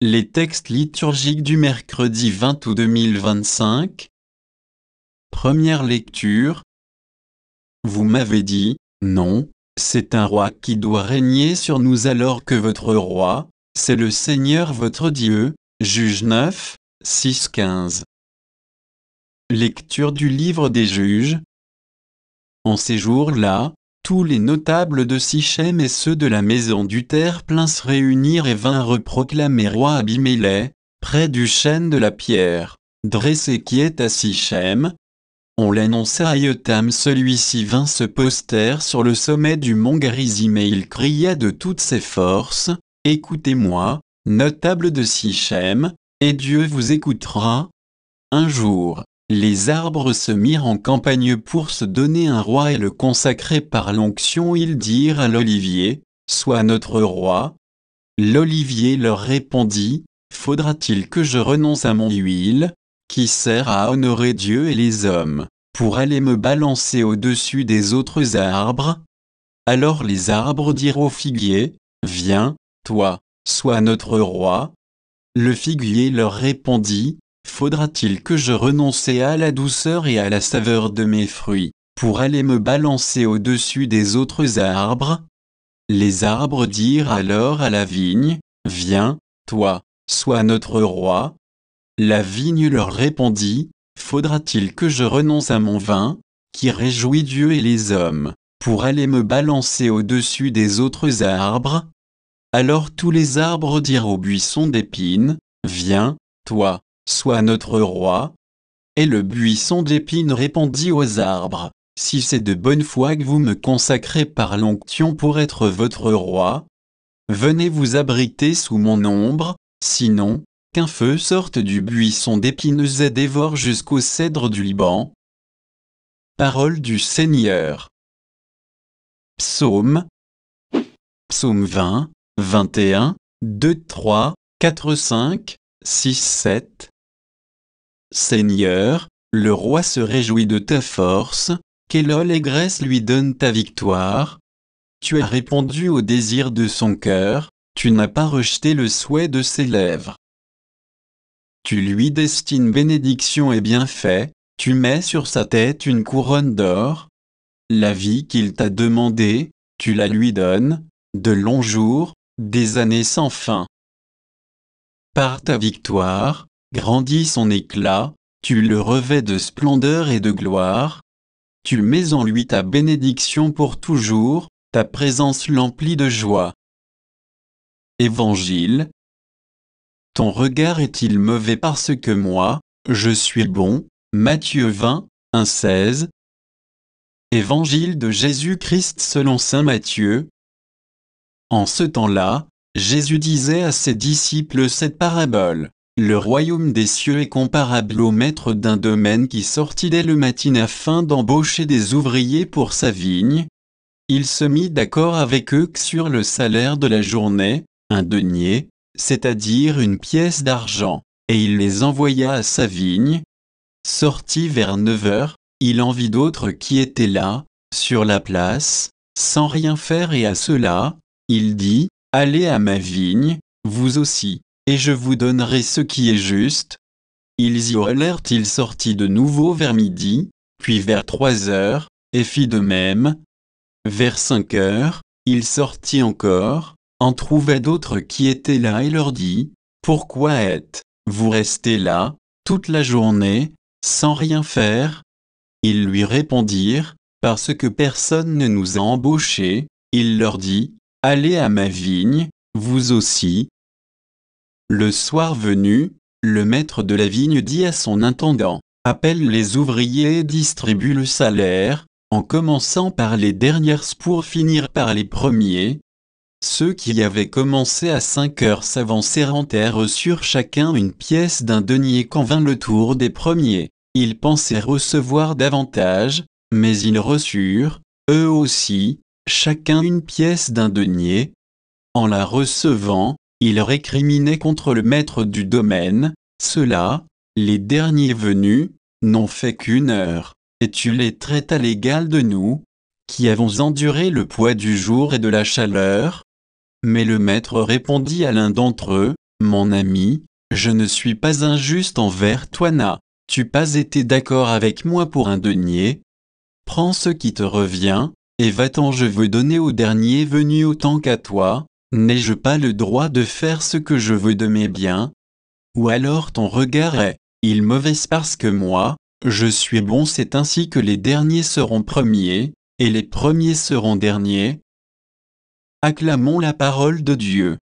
Les textes liturgiques du mercredi 20 août 2025. Première lecture. Vous m'avez dit, non, c'est un roi qui doit régner sur nous alors que votre roi, c'est le Seigneur votre Dieu. Juges 9, 6-15. Lecture du livre des Juges. En ces jours-là, tous les notables de Sichem et ceux de la maison du terre-plein se réunirent et vinrent proclamer roi Abimélec, près du chêne de la pierre, dressé qui est à Sichem. On l'annonça à Yotam, celui-ci vint se poster sur le sommet du mont Garizim et il cria de toutes ses forces, « Écoutez-moi, notables de Sichem, et Dieu vous écoutera. » Un jour, les arbres se mirent en campagne pour se donner un roi et le consacrer par l'onction. Ils dirent à l'olivier, « Sois notre roi. » L'olivier leur répondit, « Faudra-t-il que je renonce à mon huile, qui sert à honorer Dieu et les hommes, pour aller me balancer au-dessus des autres arbres ?» Alors les arbres dirent au figuier, « Viens, toi, sois notre roi. » Le figuier leur répondit, « Faudra-t-il que je renonce à la douceur et à la saveur de mes fruits, pour aller me balancer au-dessus des autres arbres ?» Les arbres dirent alors à la vigne, « Viens, toi, sois notre roi. » La vigne leur répondit, « Faudra-t-il que je renonce à mon vin, qui réjouit Dieu et les hommes, pour aller me balancer au-dessus des autres arbres ?» Alors tous les arbres dirent au buisson d'épines, « Viens, toi, sois notre roi. » Et le buisson d'épines répondit aux arbres, « Si c'est de bonne foi que vous me consacrez par l'onction pour être votre roi, venez vous abriter sous mon ombre, sinon, qu'un feu sorte du buisson d'épines et dévore jusqu'au cèdre du Liban. » Parole du Seigneur. Psaume 20, 21, 2, 3, 4, 5, 6, 7. Seigneur, le roi se réjouit de ta force, quelle allégresse lui donne ta victoire. Tu as répondu au désir de son cœur, tu n'as pas rejeté le souhait de ses lèvres. Tu lui destines bénédiction et bienfait, tu mets sur sa tête une couronne d'or. La vie qu'il t'a demandée, tu la lui donnes, de longs jours, des années sans fin. Par ta victoire, grandit son éclat, tu le revêts de splendeur et de gloire. Tu mets en lui ta bénédiction pour toujours, ta présence l'emplit de joie. Évangile. Ton regard est-il mauvais parce que moi, je suis bon? Matthieu 20, 1, 16. Évangile de Jésus-Christ selon saint Matthieu. En ce temps-là, Jésus disait à ses disciples cette parabole. Le royaume des cieux est comparable au maître d'un domaine qui sortit dès le matin afin d'embaucher des ouvriers pour sa vigne. Il se mit d'accord avec eux sur le salaire de la journée, un denier, c'est-à-dire une pièce d'argent, et il les envoya à sa vigne. Sorti vers 9 heures, il en vit d'autres qui étaient là, sur la place, sans rien faire et à ceux-là, il dit, « Allez à ma vigne, vous aussi, et je vous donnerai ce qui est juste. » Ils y allèrent, il sortit de nouveau vers midi, puis vers 3 heures, et fit de même. Vers 5 heures, il sortit encore, en trouva d'autres qui étaient là et leur dit, « Pourquoi êtes-vous restés là, toute la journée, sans rien faire ?» Ils lui répondirent, « Parce que personne ne nous a embauchés. » Il leur dit, « Allez à ma vigne, vous aussi. » Le soir venu, le maître de la vigne dit à son intendant, « Appelle les ouvriers et distribue le salaire, en commençant par les dernières pour finir par les premiers. » Ceux qui avaient commencé à 5 heures s'avancèrent et reçurent chacun une pièce d'un denier quand vint le tour des premiers. Ils pensaient recevoir davantage, mais ils reçurent, eux aussi, chacun une pièce d'un denier. En la recevant, ils récriminaient contre le maître du domaine, « Ceux-là, les derniers venus, n'ont fait qu'1 heure, et tu les traites à l'égal de nous, qui avons enduré le poids du jour et de la chaleur. » Mais le maître répondit à l'un d'entre eux, Mon ami, je ne suis pas injuste envers toi. N'as-tu pas été d'accord avec moi pour un denier? Prends ce qui te revient, et va-t'en. Je veux donner au dernier venu autant qu'à toi. N'ai-je pas le droit de faire ce que je veux de mes biens? Ou alors ton regard est-il mauvais parce que moi, je suis bon? C'est ainsi que les derniers seront premiers, et les premiers seront derniers. Acclamons la parole de Dieu.